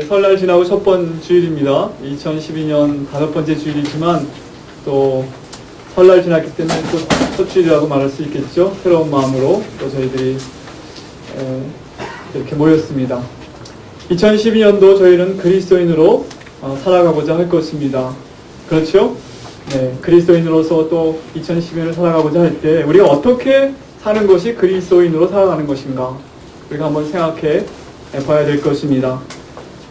설날 지나고 첫 번 주일입니다. 2012년 5번째 주일이지만 또 설날 지났기 때문에 또 첫 주일이라고 말할 수 있겠죠. 새로운 마음으로 또 저희들이 이렇게 모였습니다. 2012년도 저희는 그리스도인으로 살아가고자 할 것입니다. 그렇죠? 네, 그리스도인으로서 또 2012년을 살아가고자 할 때 우리가 어떻게 사는 것이 그리스도인으로 살아가는 것인가 우리가 한번 생각해 봐야 될 것입니다.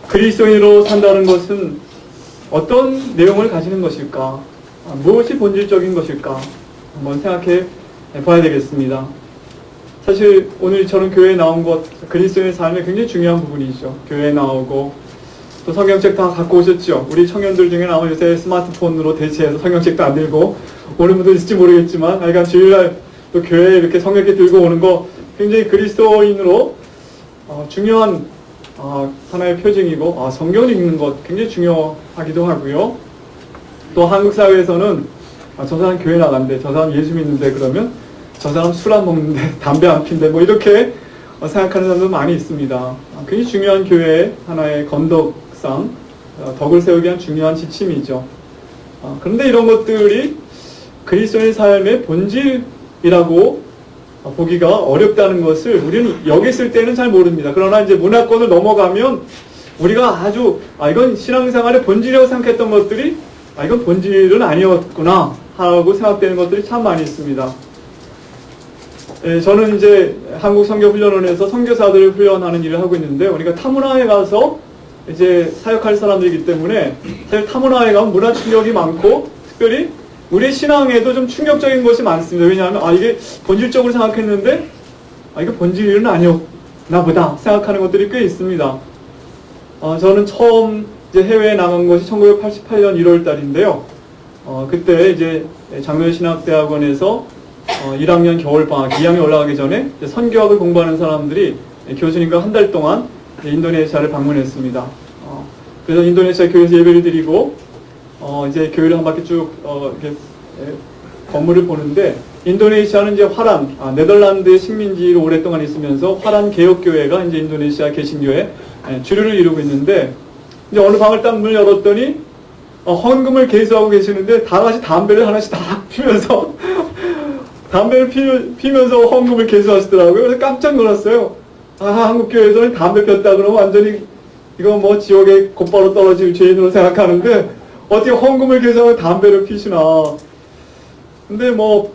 그리스도인으로 산다는 것은 어떤 내용을 가지는 것일까? 무엇이 본질적인 것일까? 한번 생각해 봐야 되겠습니다. 사실 오늘처럼 교회에 나온 것, 그리스도인의 삶에 굉장히 중요한 부분이죠. 교회에 나오고 또 성경책 다 갖고 오셨죠. 우리 청년들 중에는 아마 요새 스마트폰으로 대체해서 성경책도 안 들고 오는 분도 있을지 모르겠지만 하여간 주일날 또 교회에 이렇게 성경책 들고 오는 거 굉장히 그리스도인으로 중요한 하나의 표징이고 성경을 읽는 것 굉장히 중요하기도 하고요. 또 한국 사회에서는 저 사람 교회 나간대, 저 사람 예수 믿는데 그러면 저 사람 술 안 먹는데 담배 안 핀대 뭐 이렇게 생각하는 사람도 많이 있습니다. 굉장히 중요한 교회의 하나의 건덕상 덕을 세우기 위한 중요한 지침이죠. 그런데 이런 것들이 그리스도의 삶의 본질이라고 보기가 어렵다는 것을 우리는 여기 있을 때는 잘 모릅니다. 그러나 이제 문화권을 넘어가면 우리가 아주 이건 신앙생활의 본질이라고 생각했던 것들이 이건 본질은 아니었구나 하고 생각되는 것들이 참 많이 있습니다. 저는 이제 한국선교훈련원에서 선교사들을 훈련하는 일을 하고 있는데 우리가 타문화에 가서 이제 사역할 사람들이기 때문에 사실 타문화에 가면 문화 충격이 많고 특별히 우리 신앙에도 좀 충격적인 것이 많습니다. 왜냐하면 이게 본질적으로 생각했는데 이게 본질은 아니었나 보다 생각하는 것들이 꽤 있습니다. 저는 처음 이제 해외에 나간 것이 1988년 1월 달인데요. 그때 이제 장로신학대학원에서 1학년 겨울방학 2학년 올라가기 전에 선교학을 공부하는 사람들이 교수님과 한 달 동안 인도네시아를 방문했습니다. 그래서 인도네시아 교회에서 예배를 드리고 이제 교회를 한 바퀴 쭉 이렇게 건물을 보는데 인도네시아는 이제 화란 네덜란드의 식민지로 오랫동안 있으면서 화란 개혁교회가 이제 인도네시아 개신교회 주류를 이루고 있는데 이제 어느 방을 딱 문을 열었더니 헌금을 개수하고 계시는데 다 같이 담배를 하나씩 다 피면서 담배를 피면서 헌금을 개수하시더라고요. 그래서 깜짝 놀랐어요. 한국교회에서는 담배 폈다 그러면 완전히 이거 뭐 지옥에 곧바로 떨어질 죄인으로 생각하는데 어떻게 헌금을 개수하고 담배를 피시나. 근데 뭐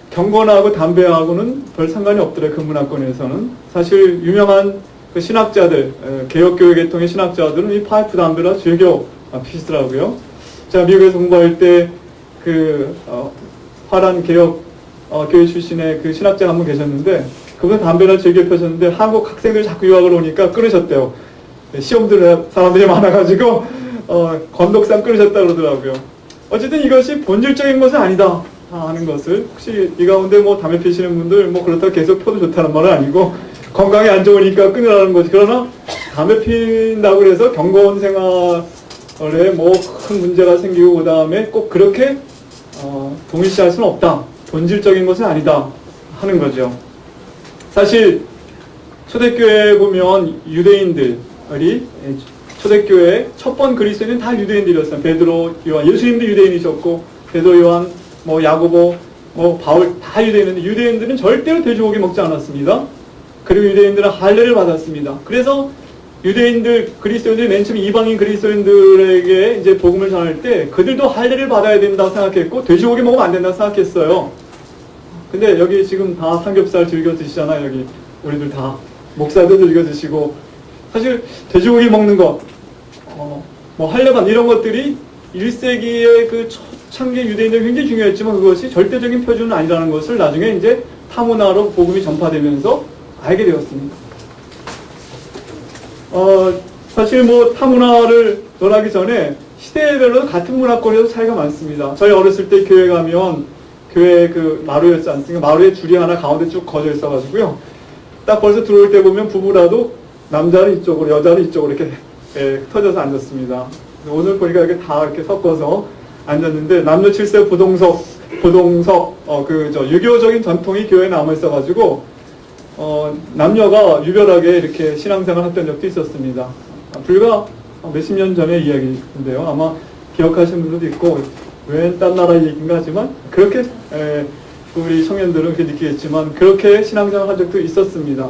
경건하고 담배하고는 별 상관이 없더래. 그 문화권에서는. 사실 유명한 그 신학자들, 개혁교회 계통의 신학자들은 이 파이프 담배를 즐겨 피시더라고요. 제가 미국에서 공부할 때 그 화란 개혁 교회 출신의 그 신학자가 한 분 계셨는데 그분 담배를 즐겨 펴셨는데 한국 학생들이 자꾸 유학을 오니까 끊으셨대요. 시험 들은 사람들이 많아가지고 건덕상 끊으셨다 그러더라고요. 어쨌든 이것이 본질적인 것은 아니다 하는 것을 혹시 이 가운데 뭐 담배 피시는 분들 뭐 그렇다고 계속 펴도 좋다는 말은 아니고 건강에 안 좋으니까 끊으라는 거지. 그러나 담배 핀다고 해서 경건 생활에 뭐 큰 문제가 생기고 그 다음에 꼭 그렇게 동일시할 수는 없다. 본질적인 것은 아니다 하는 거죠. 사실 초대교회에 보면 유대인들이 초대교회 첫 번 그리스도인은 다 유대인들이었어요. 베드로, 요한, 예수님도 유대인이셨고 베드로, 요한, 뭐 야고보, 뭐 바울 다 유대인인데 유대인들은 절대로 돼지고기 먹지 않았습니다. 그리고 유대인들은 할례를 받았습니다. 그래서 유대인들, 그리스도인들이 맨 처음 이방인 그리스도인들에게 이제 복음을 전할 때 그들도 할례를 받아야 된다고 생각했고 돼지고기 먹으면 안 된다고 생각했어요. 근데 여기 지금 다 삼겹살 즐겨 드시잖아요. 여기 우리들 다 목사도 즐겨 드시고 사실 돼지고기 먹는 것, 뭐 할례반 이런 것들이 1세기의 그 초창기 유대인들 굉장히 중요했지만 그것이 절대적인 표준은 아니라는 것을 나중에 이제 타문화로 복음이 전파되면서 알게 되었습니다. 사실 뭐 타문화를 논하기 전에 시대별로 같은 문화권에도 차이가 많습니다. 저희 어렸을 때 교회 가면 교회 그 마루였지 않습니까? 마루에 줄이 하나 가운데 쭉 거져 있어가지고요. 딱 벌써 들어올 때 보면 부부라도 남자는 이쪽으로 여자는 이쪽으로 이렇게 흩어져서 앉았습니다. 오늘 보니까 이렇게 다 이렇게 섞어서 앉았는데 남녀 7세 부동석 유교적인 전통이 교회에 남아 있어가지고 남녀가 유별하게 이렇게 신앙생활 했던 적도 있었습니다. 불과 몇십 년 전의 이야기인데요. 아마 기억하시는 분들도 있고, 웬 딴 나라 얘기인가 하지만, 그렇게, 우리 청년들은 그렇게 느끼겠지만, 그렇게 신앙생활 한 적도 있었습니다.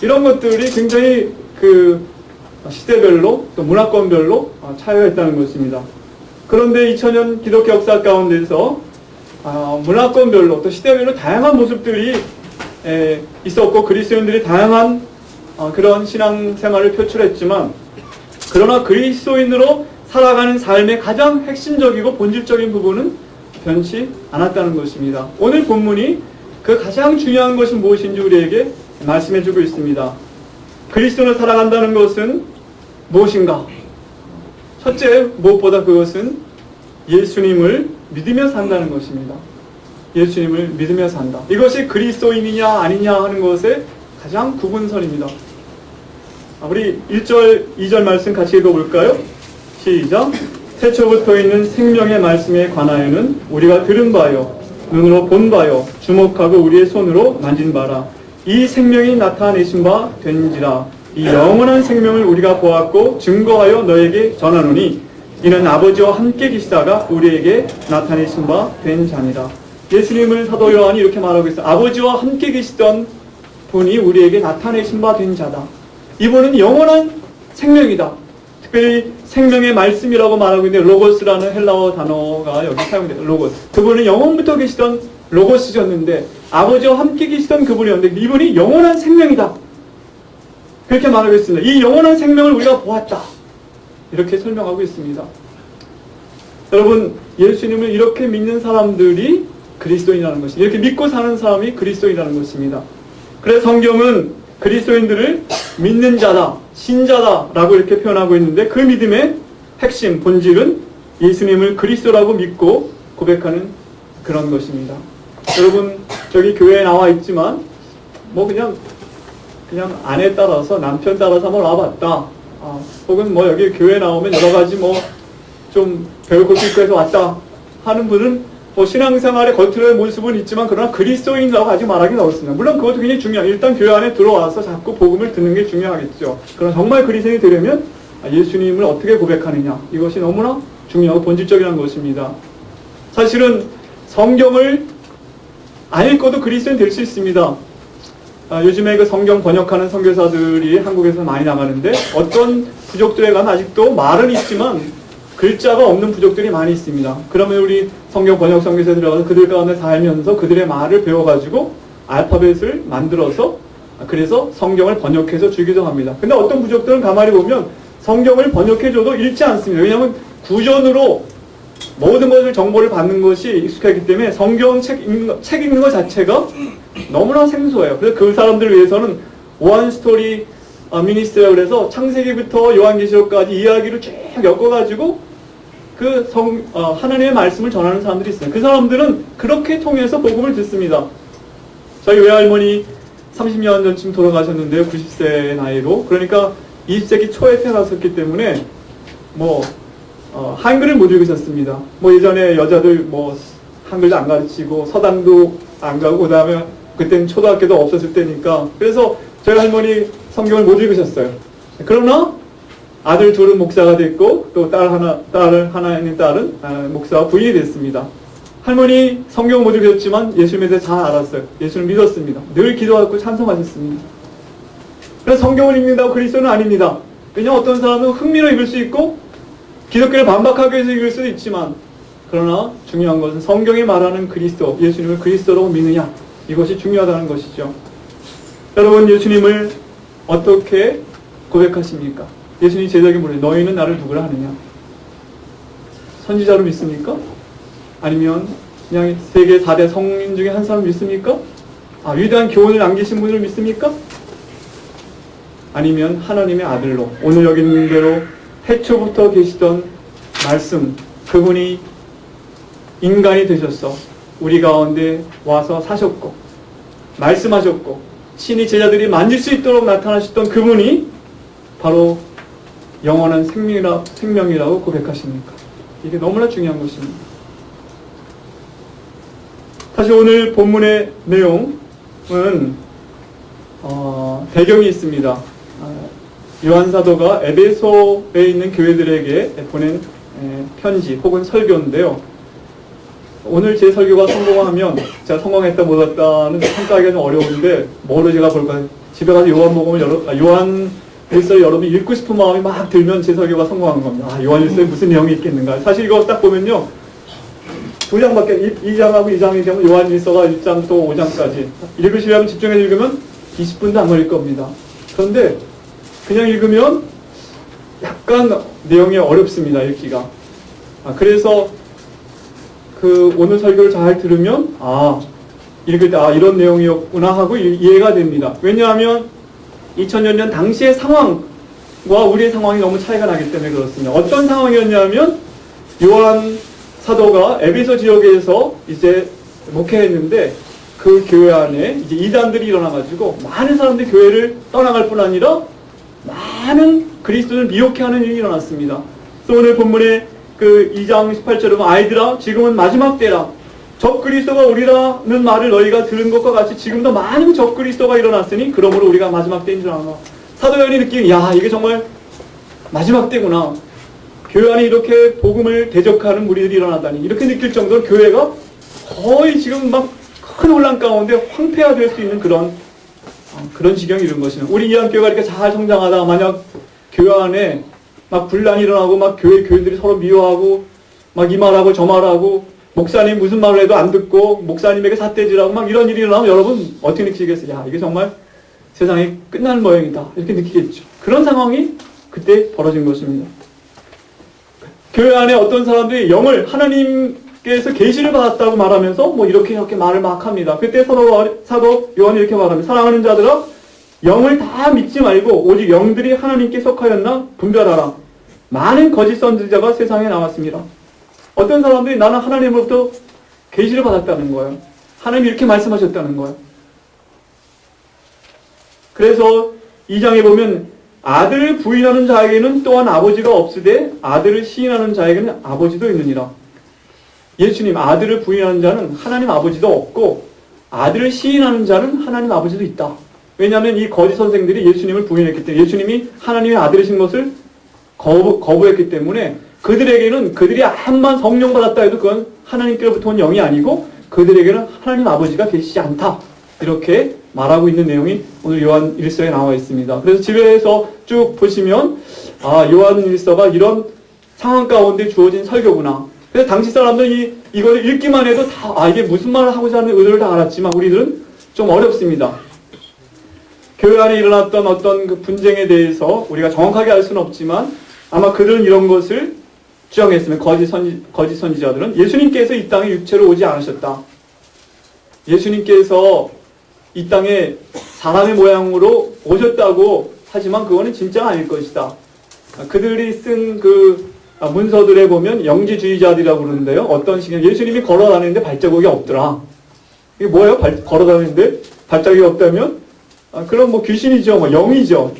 이런 것들이 굉장히 시대별로, 또 문화권별로 차이가 있다는 것입니다. 그런데 2000년 기독교 역사 가운데서 문화권별로, 또 시대별로 다양한 모습들이 있었고, 그리스도인들이 다양한 그런 신앙생활을 표출했지만, 그러나 그리스도인으로 살아가는 삶의 가장 핵심적이고 본질적인 부분은 변치 않았다는 것입니다. 오늘 본문이 그 가장 중요한 것이 무엇인지 우리에게 말씀해주고 있습니다. 그리스도로 살아간다는 것은 무엇인가? 첫째, 무엇보다 그것은 예수님을 믿으며 산다는 것입니다. 예수님을 믿으며 산다. 이것이 그리스도인이냐 아니냐 하는 것의 가장 구분선입니다. 우리 1절, 2절 말씀 같이 읽어볼까요? 시작. 태초부터 있는 생명의 말씀에 관하여는 우리가 들은 바요, 눈으로 본 바요, 주목하고 우리의 손으로 만진 바라. 이 생명이 나타내신 바 된지라. 이 영원한 생명을 우리가 보았고 증거하여 너에게 전하노니 이는 아버지와 함께 계시다가 우리에게 나타내신 바 된 자니라. 예수님을 사도 요한이 이렇게 말하고 있어요. 아버지와 함께 계시던 분이 우리에게 나타내신 바 된 자다. 이분은 영원한 생명이다. 특별히 생명의 말씀이라고 말하고 있는데 로고스라는 헬라어 단어가 여기 사용돼요. 로고스. 그분은 영원부터 계시던 로고스셨는데 아버지와 함께 계시던 그분이었는데 이분이 영원한 생명이다. 그렇게 말하고 있습니다. 이 영원한 생명을 우리가 보았다. 이렇게 설명하고 있습니다. 여러분, 예수님을 이렇게 믿는 사람들이 그리스도인이라는 것입니다. 이렇게 믿고 사는 사람이 그리스도인이라는 것입니다. 그래서 성경은 그리스도인들을 믿는 자다, 신자다 라고 이렇게 표현하고 있는데 그 믿음의 핵심, 본질은 예수님을 그리스도라고 믿고 고백하는 그런 것입니다. 여러분, 저기 교회에 나와 있지만 뭐 그냥 아내 따라서, 남편 따라서 한번 와봤다. 혹은 뭐 여기 교회에 나오면 여러 가지 뭐 좀 배울 것도 있고 해서 왔다 하는 분은 뭐 신앙생활의 겉으로의 모습은 있지만 그러나 그리스도인이라고 아직 말하기는 어렵습니다. 물론 그것도 굉장히 중요해요. 일단 교회 안에 들어와서 자꾸 복음을 듣는 게 중요하겠죠. 그러나 정말 그리스도인이 되려면 예수님을 어떻게 고백하느냐, 이것이 너무나 중요하고 본질적이라는 것입니다. 사실은 성경을 안 읽고도 그리스도인 될 수 있습니다. 요즘에 그 성경 번역하는 선교사들이 한국에서 많이 나가는데 어떤 부족들에 가면 아직도 말은 있지만 글자가 없는 부족들이 많이 있습니다. 그러면 우리 성경 번역 선교사에 들어가서 그들 가운데 살면서 그들의 말을 배워가지고 알파벳을 만들어서 그래서 성경을 번역해서 주기도 합니다. 근데 어떤 부족들은 가만히 보면 성경을 번역해줘도 읽지 않습니다. 왜냐하면 구전으로 모든 것을 정보를 받는 것이 익숙하기 때문에 성경 책 읽는 것 자체가 너무나 생소해요. 그래서 그 사람들을 위해서는 원 스토리 미니스트라고 그래서 창세기부터 요한계시록까지 이야기를 쭉 엮어가지고 하나님의 말씀을 전하는 사람들이 있어요. 그 사람들은 그렇게 통해서 복음을 듣습니다. 저희 외할머니 30년 전쯤 돌아가셨는데요. 90세 나이로. 그러니까 20세기 초에 태어났었기 때문에 한글을 못 읽으셨습니다. 예전에 여자들 한글도 안 가르치고 서당도 안 가고 그다음에 그때는 초등학교도 없었을 때니까 그래서 저희 할머니 성경을 못 읽으셨어요. 그러나 아들 둘은 목사가 됐고 또 딸 하나 있는 딸은 목사와 부인이 됐습니다. 할머니 성경을 못 읽으셨지만 예수님에 대해 잘 알았어요. 예수를 믿었습니다. 늘 기도하고 찬송하셨습니다. 그래서 성경을 읽는다고 그리스도는 아닙니다. 왜냐하면 어떤 사람은 흥미로 읽을 수 있고 기독교를 반박하기 위해서 읽을 수도 있지만 그러나 중요한 것은 성경이 말하는 그리스도, 예수님을 그리스도라고 믿느냐, 이것이 중요하다는 것이죠. 여러분, 예수님을 어떻게 고백하십니까? 예수님 제자에게 물어요. 너희는 나를 누구라 하느냐? 선지자로 믿습니까? 아니면 그냥 세계 4대 성인 중에 한 사람 믿습니까? 위대한 교훈을 남기신 분을 믿습니까? 아니면 하나님의 아들로 오늘 여기 있는 대로 태초부터 계시던 말씀, 그분이 인간이 되셔서 우리 가운데 와서 사셨고 말씀하셨고 친히 제자들이 만질 수 있도록 나타나셨던 그분이 바로 영원한 생명이라고 고백하십니까? 이게 너무나 중요한 것입니다. 사실 오늘 본문의 내용은 배경이 있습니다. 요한 사도가 에베소에 있는 교회들에게 보낸 편지 혹은 설교인데요. 오늘 제 설교가 성공하면 제가 성공했다 못했다는 평가하기가 좀 어려운데 뭐로 제가 볼까요? 집에 가서 요한일서 여러분이 읽고 싶은 마음이 막 들면 제 설교가 성공한 겁니다. 아, 요한일서에 무슨 내용이 있겠는가. 사실 이거 딱 보면요, 2장밖에 2장하고 2장이 되면 요한일서가 1장 또 5장까지 읽으시려면 집중해서 읽으면 20분도 안 걸릴 겁니다. 그런데 그냥 읽으면 약간 내용이 어렵습니다, 읽기가. 그래서 오늘 설교를 잘 들으면 읽을 때 이런 내용이었구나 하고 이해가 됩니다. 왜냐하면 2000년 당시의 상황과 우리의 상황이 너무 차이가 나기 때문에 그렇습니다. 어떤 상황이었냐면 요한 사도가 에베소 지역에서 이제 목회했는데 그 교회 안에 이제 이단들이 일어나가지고 많은 사람들이 교회를 떠나갈 뿐 아니라 많은 그리스도를 미혹해하는 일이 일어났습니다. 그래서 오늘 본문에 2장 18절에 보면 아이들아 지금은 마지막 때라 적 그리스도가 오리라는 말을 너희가 들은 것과 같이 지금도 많은 적 그리스도가 일어났으니 그러므로 우리가 마지막 때인 줄 아나. 사도 요한이 느끼기 이게 정말 마지막 때구나. 교회 안에 이렇게 복음을 대적하는 무리들이 일어나다니 이렇게 느낄 정도로 교회가 거의 지금 막 큰 혼란 가운데 황폐화될 수 있는 그런 지경이 이런 것이는 우리 이한교회가 이렇게 잘 성장하다 만약 교회 안에 막 분란이 일어나고 막 교인들이 서로 미워하고 막 이 말하고 저 말하고 목사님 무슨 말을 해도 안 듣고 목사님에게 삿대질하고 막 이런 일이 일어나면 여러분 어떻게 느끼겠어요? 이게 정말 세상이 끝나는 모양이다 이렇게 느끼겠죠. 그런 상황이 그때 벌어진 것입니다. 교회 안에 어떤 사람들이 영을 하나님께서 계시를 받았다고 말하면서 뭐 이렇게 말을 막 합니다. 그때 사도 요한이 이렇게 말합니다. 사랑하는 자들아 영을 다 믿지 말고 오직 영들이 하나님께 속하였나 분별하라. 많은 거짓 선지자가 세상에 나왔습니다. 어떤 사람들이 나는 하나님으로부터 계시를 받았다는 거예요. 하나님이 이렇게 말씀하셨다는 거예요. 그래서 2장에 보면 아들을 부인하는 자에게는 또한 아버지가 없으되 아들을 시인하는 자에게는 아버지도 있느니라. 예수님 아들을 부인하는 자는 하나님 아버지도 없고 아들을 시인하는 자는 하나님 아버지도 있다. 왜냐하면 이 거짓 선생들이 예수님을 부인했기 때문에 하나님이 하나님의 아들이신 것을 거부했기 때문에 그들에게는 그들이 암만 성령 받았다 해도 그건 하나님께로부터 온 영이 아니고 그들에게는 하나님 아버지가 계시지 않다. 이렇게 말하고 있는 내용이 오늘 요한 1서에 나와 있습니다. 그래서 집에서 쭉 보시면 요한 1서가 이런 상황 가운데 주어진 설교구나. 그래서 당시 사람들은 이걸 읽기만 해도 다 이게 무슨 말을 하고자 하는 의도를 다 알았지만 우리들은 좀 어렵습니다. 교회 안에 일어났던 어떤 그 분쟁에 대해서 우리가 정확하게 알 수는 없지만 아마 그들은 이런 것을 주장했으면 거짓 선지자들은 예수님께서 이 땅에 육체로 오지 않으셨다. 예수님께서 이 땅에 사람의 모양으로 오셨다고 하지만 그거는 진짜가 아닐 것이다. 그들이 쓴 문서들에 보면 영지주의자들이라고 그러는데요. 어떤 식이냐. 예수님이 걸어다니는데 발자국이 없더라. 이게 뭐예요? 걸어다니는데 발자국이 없다면? 그럼 귀신이죠. 영이죠.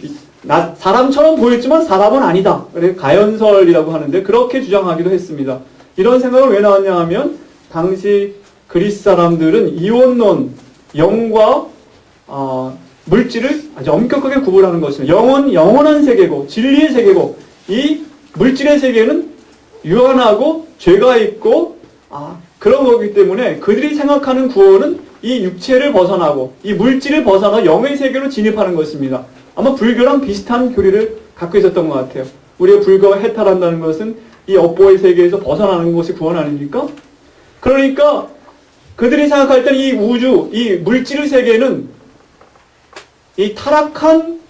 사람처럼 보였지만 사람은 아니다. 그래서 가연설이라고 하는데 그렇게 주장하기도 했습니다. 이런 생각을 왜 나왔냐 하면 당시 그리스 사람들은 이원론, 영과 물질을 아주 엄격하게 구분하는 것입니다. 영은 영원한 세계고 진리의 세계고 이 물질의 세계는 유한하고 죄가 있고 그런 거기 때문에 그들이 생각하는 구원은 이 육체를 벗어나고 이 물질을 벗어나 영의 세계로 진입하는 것입니다. 아마 불교랑 비슷한 교리를 갖고 있었던 것 같아요. 우리가 불교가 해탈한다는 것은 이 업보의 세계에서 벗어나는 것이 구원 아닙니까? 그러니까 그들이 생각할 때는 이 우주, 이 물질의 세계는 이 타락한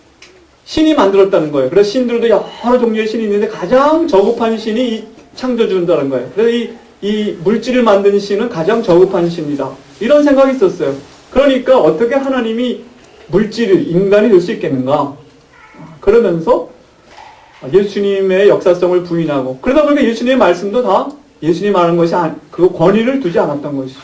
신이 만들었다는 거예요. 그래서 신들도 여러 종류의 신이 있는데 가장 저급한 신이 이 창조주라는 거예요. 그래서 이 물질을 만든 신은 가장 저급한 신이다. 이런 생각이 있었어요. 그러니까 어떻게 하나님이 인간이 될 수 있겠는가? 그러면서 예수님의 역사성을 부인하고 그러다 보니까 예수님의 말씀도 다 예수님이 말하는 것이 그 권위를 두지 않았던 것이죠.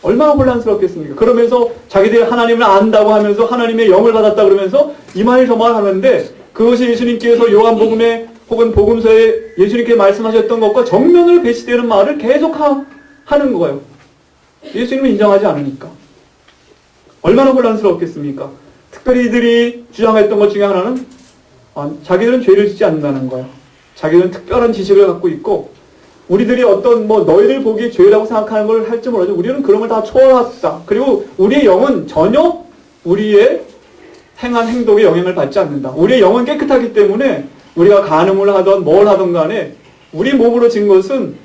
얼마나 혼란스럽겠습니까? 그러면서 자기들이 하나님을 안다고 하면서 하나님의 영을 받았다 그러면서 이 말 저 말 하는데 그것이 예수님께서 요한복음에 혹은 복음서에 예수님께 말씀하셨던 것과 정면으로 배치되는 말을 계속 하는 거예요. 예수님을 인정하지 않으니까. 얼마나 혼란스럽겠습니까? 특별히 이들이 주장했던 것 중에 하나는 자기들은 죄를 짓지 않는다는 거예요. 자기들은 특별한 지식을 갖고 있고 우리들이 어떤 너희들 보기에 죄라고 생각하는 걸 할지 모르죠. 우리는 그런 걸 다 초월했다. 그리고 우리의 영은 전혀 우리의 행한 행동에 영향을 받지 않는다. 우리의 영은 깨끗하기 때문에 우리가 간음을 하던 뭘 하던 간에 우리 몸으로 진 것은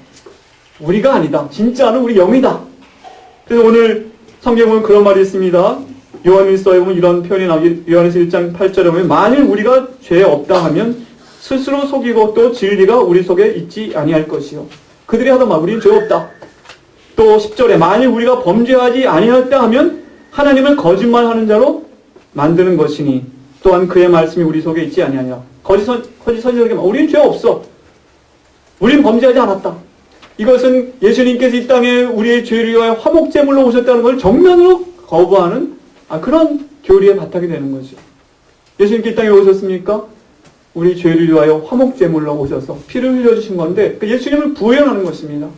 우리가 아니다. 진짜는 우리 영이다. 그래서 오늘 성경은 그런 말이 있습니다. 요한일서에 보면 이런 표현이 나오기, 요한일서 1장 8절에 보면 만일 우리가 죄 없다 하면 스스로 속이고 또 진리가 우리 속에 있지 아니할 것이요. 그들이 하던 말, 우리는 죄 없다. 또 10절에 만일 우리가 범죄하지 아니하였다 하면 하나님을 거짓말하는 자로 만드는 것이니 또한 그의 말씀이 우리 속에 있지 아니하냐. 거짓 선지자에게 말, 우리는 죄 없어. 우리는 범죄하지 않았다. 이것은 예수님께서 이 땅에 우리의 죄를 위하여 화목제물로 오셨다는 걸 정면으로 거부하는 그런 교리의 바탕이 되는 거죠. 예수님께 이 땅에 오셨습니까? 우리 죄를 위하여 화목제물로 오셔서 피를 흘려주신 건데 예수님을 부인하는 것입니다.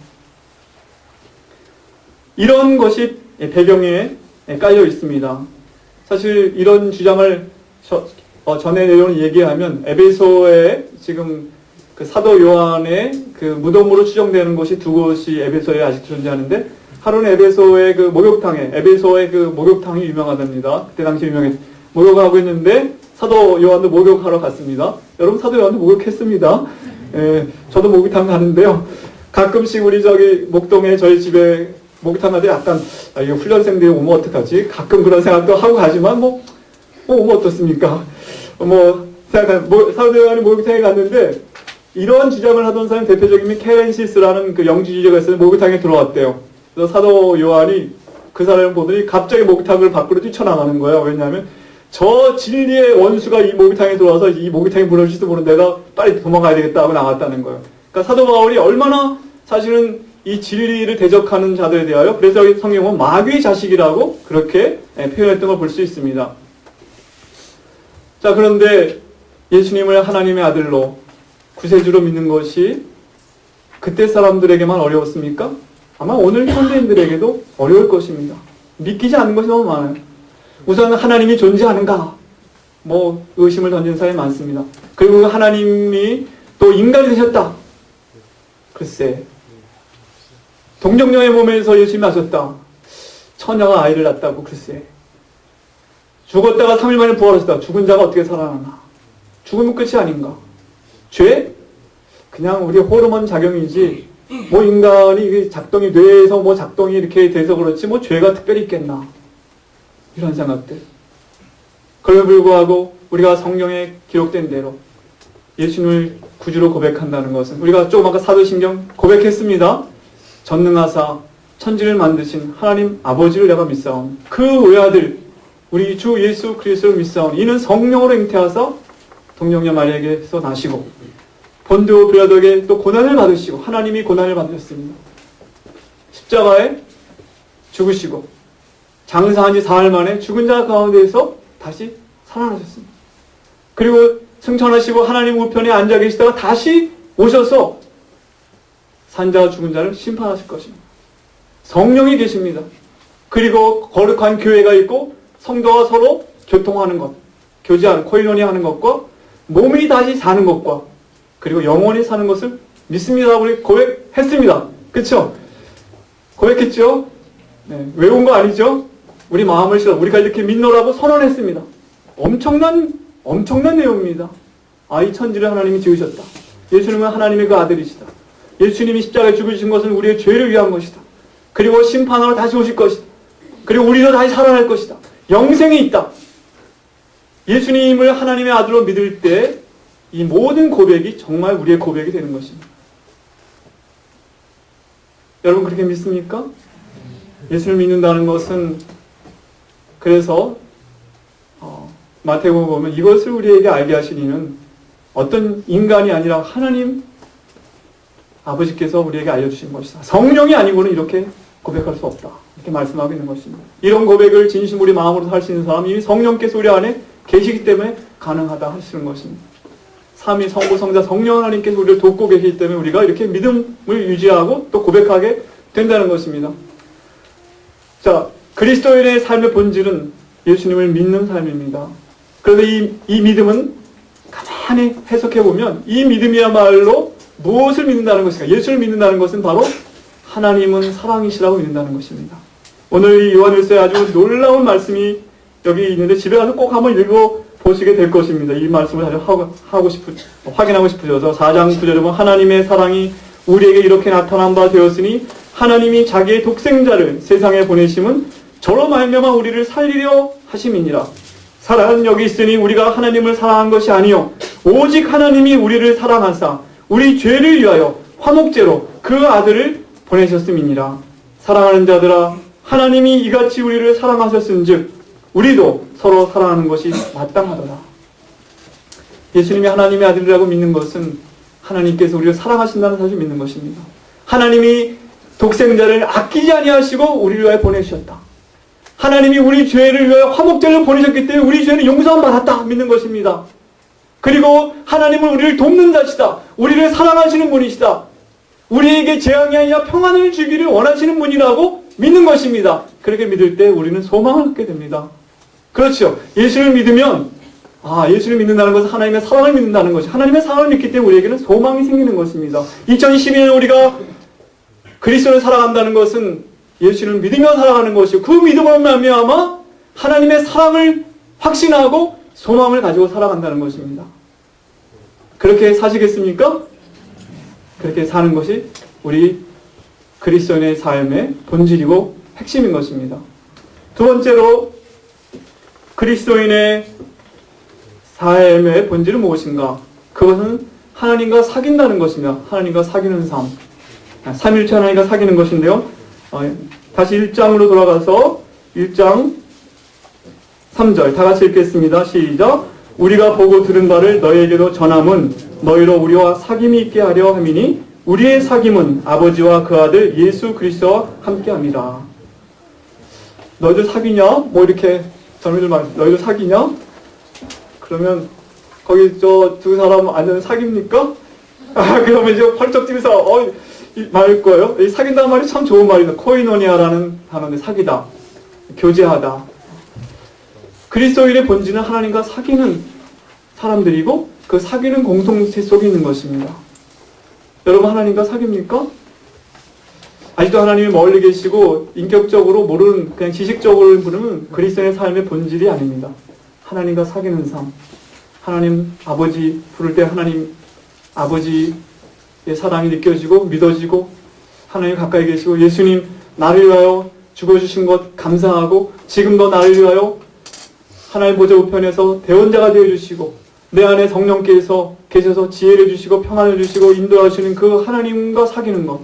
이런 것이 배경에 깔려 있습니다. 사실 이런 주장을 전에 내용을 얘기하면 에베소에 지금 그 사도 요한의 그 무덤으로 추정되는 곳이 두 곳이 에베소에 아직 존재하는데 하루는 에베소의 그 목욕탕이 유명하답니다. 그때 당시 유명했 목욕하고 있는데 사도 요한도 목욕하러 갔습니다. 여러분 사도 요한도 목욕했습니다. 저도 목욕탕 가는데요. 가끔씩 우리 목동에 저희 집에 목욕탕 가도 약간 이거 훈련생들이 오면 어떡하지? 가끔 그런 생각도 하고 가지만 오면 어떻습니까? 사도 요한이 목욕탕에 갔는데 이러한 주장을 하던 사람 대표적인 케렌시스라는 그 영지주의자가 있어서 목욕탕에 들어왔대요. 그래서 사도 요한이 그 사람을 보더니 갑자기 목욕탕을 밖으로 뛰쳐나가는 거예요. 왜냐하면 저 진리의 원수가 이 목욕탕에 들어와서 이 목욕탕에 무너질지도 모르는 내가 빨리 도망가야 되겠다 하고 나갔다는 거예요. 그러니까 사도 바울이 얼마나 사실은 이 진리를 대적하는 자들에 대하여 그래서 성경은 마귀의 자식이라고 그렇게 표현했던 걸 볼 수 있습니다. 자, 그런데 예수님을 하나님의 아들로 구세주로 믿는 것이 그때 사람들에게만 어려웠습니까? 아마 오늘 현대인들에게도 어려울 것입니다. 믿기지 않는 것이 너무 많아요. 우선 하나님이 존재하는가? 의심을 던지는 사람이 많습니다. 그리고 하나님이 또 인간이 되셨다. 글쎄, 동정녀의 몸에서 예수님이 하셨다. 처녀가 아이를 낳았다고 글쎄. 죽었다가 3일 만에 부활하셨다. 죽은 자가 어떻게 살아나나? 죽으면 끝이 아닌가? 죄? 그냥 우리 호르몬 작용이지 인간이 작동이 뇌에서 작동이 이렇게 돼서 그렇지 죄가 특별히 있겠나? 이런 생각들. 그럼에도 불구하고 우리가 성경에 기록된 대로 예수님을 구주로 고백한다는 것은 우리가 조금 아까 사도신경 고백했습니다. 전능하사 천지를 만드신 하나님 아버지를 내가 믿사오니 그 외아들 우리 주 예수 그리스도를 믿사오니 이는 성령으로 잉태하사 동정녀 마리아에게서 나시고 본디오 빌라도에게 또 고난을 받으시고 하나님이 고난을 받으셨습니다. 십자가에 죽으시고 장사한 지 4일 만에 죽은 자 가운데에서 다시 살아나셨습니다. 그리고 승천하시고 하나님 우편에 앉아 계시다가 다시 오셔서 산자와 죽은 자를 심판하실 것입니다. 성령이 계십니다. 그리고 거룩한 교회가 있고 성도가 서로 교통하는 것, 교제하는, 코이노니 하는 것과 몸이 다시 사는 것과 그리고 영원히 사는 것을 믿습니다. 우리 고백했습니다. 그렇죠? 고백했죠? 네, 외운 거 아니죠? 우리 마음을 실어 우리가 이렇게 믿노라고 선언했습니다. 엄청난 내용입니다. 이 천지를 하나님이 지으셨다. 예수님은 하나님의 그 아들이시다. 예수님이 십자가에 죽으신 것은 우리의 죄를 위한 것이다. 그리고 심판하러 다시 오실 것이다. 그리고 우리도 다시 살아날 것이다. 영생이 있다. 예수님을 하나님의 아들로 믿을 때 이 모든 고백이 정말 우리의 고백이 되는 것입니다. 여러분 그렇게 믿습니까? 예수를 믿는다는 것은 그래서 마태복음 보면 이것을 우리에게 알게 하신 이는 어떤 인간이 아니라 하나님 아버지께서 우리에게 알려주신 것이다. 성령이 아니고는 이렇게 고백할 수 없다. 이렇게 말씀하고 있는 것입니다. 이런 고백을 진심 우리 마음으로 할 수 있는 사람이 이미 성령께서 우리 안에 계시기 때문에 가능하다 하시는 것입니다. 삼위 성부 성자 성령 하나님께서 우리를 돕고 계시기 때문에 우리가 이렇게 믿음을 유지하고 또 고백하게 된다는 것입니다. 자, 그리스도인의 삶의 본질은 예수님을 믿는 삶입니다. 그런데 이 믿음은 가만히 해석해보면 이 믿음이야말로 무엇을 믿는다는 것인가? 예수를 믿는다는 것은 바로 하나님은 사랑이시라고 믿는다는 것입니다. 오늘 이 요한일서에 아주 놀라운 말씀이 여기 있는데 집에 가서 꼭 한번 읽어보시게 될 것입니다. 이 말씀을 아주 확인하고 싶으셔서 4장 9절에 보면 하나님의 사랑이 우리에게 이렇게 나타난 바 되었으니 하나님이 자기의 독생자를 세상에 보내심은 저로 말미암아 우리를 살리려 하심이니라. 사랑은 여기 있으니 우리가 하나님을 사랑한 것이 아니요 오직 하나님이 우리를 사랑하사 우리 죄를 위하여 화목제로 그 아들을 보내셨음이니라. 사랑하는 자들아 하나님이 이같이 우리를 사랑하셨은즉 우리도 서로 사랑하는 것이 마땅하더라. 예수님이 하나님의 아들이라고 믿는 것은 하나님께서 우리를 사랑하신다는 사실을 믿는 것입니다. 하나님이 독생자를 아끼지 아니하시고 우리를 위하여 보내주셨다. 하나님이 우리 죄를 위하여 화목제를 보내셨기 때문에 우리 죄는 용서함 받았다 믿는 것입니다. 그리고 하나님은 우리를 돕는 자시다. 우리를 사랑하시는 분이시다. 우리에게 재앙이 아니라 평안을 주기를 원하시는 분이라고 믿는 것입니다. 그렇게 믿을 때 우리는 소망을 갖게 됩니다. 그렇죠. 예수를 믿으면 예수를 믿는다는 것은 하나님의 사랑을 믿는다는 것이 하나님의 사랑을 믿기 때문에 우리에게는 소망이 생기는 것입니다. 2022년에 우리가 그리스도를 살아간다는 것은 예수를 믿으며 살아가는 것이고 그 믿음으로 말미암아 하나님의 사랑을 확신하고 소망을 가지고 살아간다는 것입니다. 그렇게 사시겠습니까? 그렇게 사는 것이 우리 그리스도인의 삶의 본질이고 핵심인 것입니다. 두 번째로 그리스도인의 삶의 본질은 무엇인가? 그것은 하나님과 사귄다는 것입니다. 하나님과 사귀는 삶. 삼일체 하나님과 사귀는 것인데요. 다시 1장으로 돌아가서 1장 3절 다 같이 읽겠습니다. 시작. 우리가 보고 들은 바를 너희에게도 전함은 너희로 우리와 사귐이 있게 하려 함이니 우리의 사귐은 아버지와 그 아들 예수 그리스도와 함께합니다. 너희들 사귀냐? 뭐 이렇게 젊은이들 말 너희들 사귀냐? 그러면 거기 두 사람 완전 사깁니까? 그러면 이제 펄쩍 뛰면서 말 거예요. 이 사귄다는 말이 참 좋은 말이다. 코이노니아라는 단어인데 사귀다, 교제하다. 그리스도인의 본질은 하나님과 사귀는 사람들이고 그 사귀는 공동체 속에 있는 것입니다. 여러분 하나님과 사깁니까? 아직도 하나님이 멀리 계시고 인격적으로 모르는 그냥 지식적으로 부르면 그리스도인의 삶의 본질이 아닙니다. 하나님과 사귀는 삶. 하나님 아버지 부를 때 하나님 아버지의 사랑이 느껴지고 믿어지고 하나님 가까이 계시고 예수님 나를 위하여 죽어주신 것 감사하고 지금도 나를 위하여 하나님 보좌 우편에서 대원자가 되어주시고 내 안에 성령께서 계셔서 지혜를 주시고 평안을 주시고 인도하시는 그 하나님과 사귀는 것.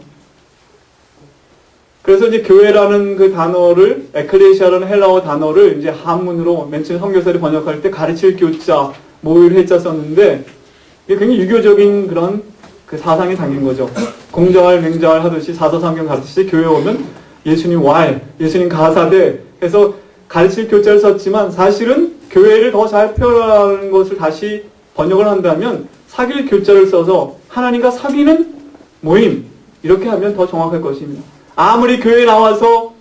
그래서 이제 교회라는 그 단어를 에클레시아라는 헬라어 단어를 이제 한문으로 맨 처음에 선교사들이 번역할 때 가르칠 교자 모일 해자 썼는데 이게 굉장히 유교적인 그런 그 사상이 담긴 거죠. 공자활 맹자활 하듯이 사서삼경 가르치듯이 교회 오면 예수님 왈, 예수님 가사대 해서 가르칠 교자를 썼지만 사실은 교회를 더 잘 표현하는 것을 다시 번역을 한다면 사귈 교자를 써서 하나님과 사귀는 모임 이렇게 하면 더 정확할 것입니다. 아무리 교회에 나와서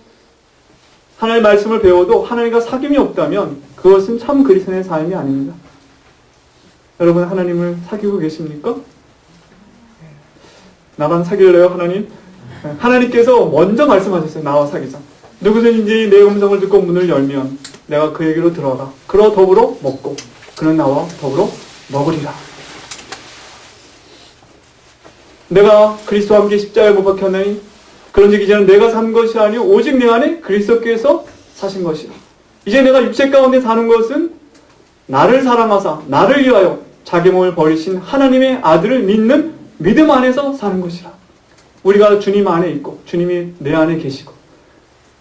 하나님의 말씀을 배워도 하나님과 사귐이 없다면 그것은 참 그리스도인의 삶이 아닙니다. 여러분 하나님을 사귀고 계십니까? 나만 사귈래요 하나님? 하나님께서 먼저 말씀하셨어요. 나와 사귀자. 누구든지 내 음성을 듣고 문을 열면 내가 그에게로 들어가. 그러 더불어 먹고 그는 나와 더불어 먹으리라. 내가 그리스도와 함께 십자가에 못 박혔나니 그런즉 이제는 내가 산 것이 아니오 오직 내 안에 그리스도께서 사신 것이라. 이제 내가 육체 가운데 사는 것은 나를 사랑하사 나를 위하여 자기 몸을 버리신 하나님의 아들을 믿는 믿음 안에서 사는 것이라. 우리가 주님 안에 있고 주님이 내 안에 계시고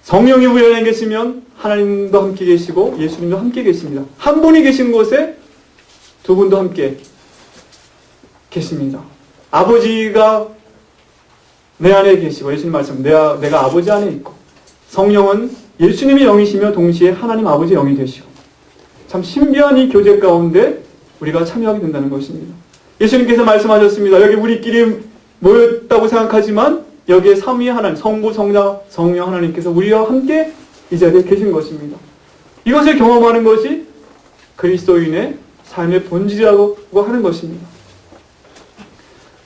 성령이 우리 안에 계시면 하나님도 함께 계시고 예수님도 함께 계십니다. 한 분이 계신 곳에 두 분도 함께 계십니다. 아버지가 내 안에 계시고 예수님 말씀 내가 아버지 안에 있고 성령은 예수님의 영이시며 동시에 하나님 아버지의 영이 되시고 참 신비한 이 교제 가운데 우리가 참여하게 된다는 것입니다. 예수님께서 말씀하셨습니다. 여기 우리끼리 모였다고 생각하지만 여기에 삼위 하나님, 성부, 성자, 성령 하나님께서 우리와 함께 이 자리에 계신 것입니다. 이것을 경험하는 것이 그리스도인의 삶의 본질이라고 하는 것입니다.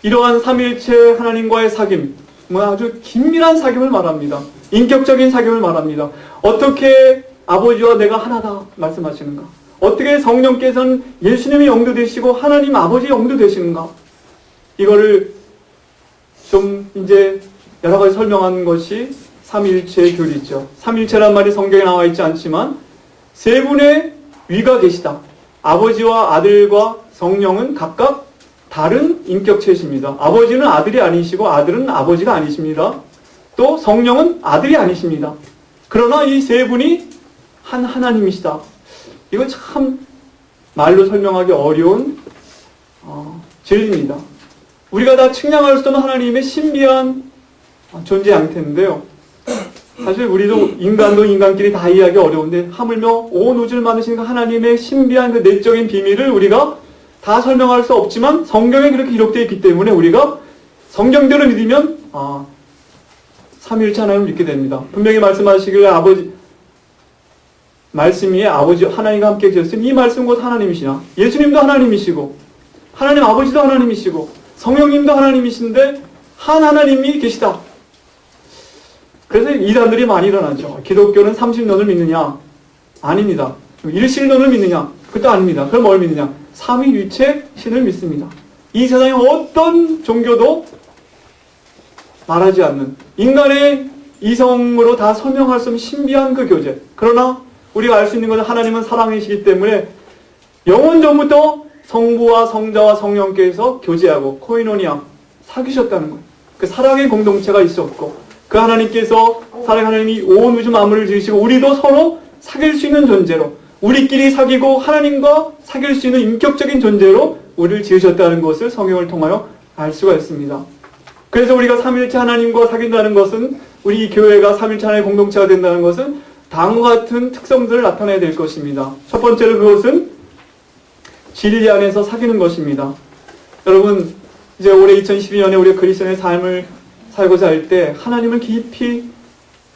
이러한 삼위일체 하나님과의 사귐, 아주 긴밀한 사귐을 말합니다. 인격적인 사귐을 말합니다. 어떻게 아버지와 내가 하나다 말씀하시는가? 어떻게 성령께서는 예수님의 영도 되시고 하나님 아버지의 영도 되시는가? 이거를 좀 이제 여러 가지 설명한 것이 삼위일체의 교리죠. 삼위일체란 말이 성경에 나와 있지 않지만 세 분의 위가 계시다. 아버지와 아들과 성령은 각각 다른 인격체이십니다. 아버지는 아들이 아니시고 아들은 아버지가 아니십니다. 또 성령은 아들이 아니십니다. 그러나 이 세 분이 한 하나님이시다. 이거 참 말로 설명하기 어려운 진리입니다. 우리가 다 측량할 수 없는 하나님의 신비한 존재 양태인데요. 사실 우리도 인간도 인간끼리 다 이해하기 어려운데 하물며 온 우주를 만드신 그 하나님의 신비한 그 내적인 비밀을 우리가 다 설명할 수 없지만 성경에 그렇게 기록되어 있기 때문에 우리가 성경대로 믿으면 삼위일체 하나님을 믿게 됩니다. 분명히 말씀하시길 말씀 위에 아버지 하나님과 함께 계셨으니 이 말씀 곧 하나님이시나 예수님도 하나님이시고 하나님 아버지도 하나님이시고 성령님도 하나님이신데 한 하나님이 계시다. 그래서 이단들이 많이 일어나죠. 기독교는 30년을 믿느냐? 아닙니다. 일신론을 믿느냐? 그것도 아닙니다. 그럼 뭘 믿느냐? 삼위일체 신을 믿습니다. 이 세상에 어떤 종교도 말하지 않는 인간의 이성으로 다 설명할 수 없는 신비한 그 교제. 그러나 우리가 알 수 있는 것은 하나님은 사랑이시기 때문에 영원 전부터 성부와 성자와 성령께서 교제하고 코이노니아 사귀셨다는 거예요. 그 사랑의 공동체가 있었고 그 하나님께서 사랑의 하나님이 온 우주 만물을 지으시고 우리도 서로 사귈 수 있는 존재로 우리끼리 사귀고 하나님과 사귈 수 있는 인격적인 존재로 우리를 지으셨다는 것을 성경을 통하여 알 수가 있습니다. 그래서 우리가 삼위일체 하나님과 사귄다는 것은 우리 교회가 삼위일체 하나님의 공동체가 된다는 것은 다음과 같은 특성들을 나타내야 될 것입니다. 첫 번째로 그것은 진리 안에서 사귀는 것입니다. 여러분 이제 올해 2012년에 우리가 그리스도의 삶을 살고자 할 때 하나님을 깊이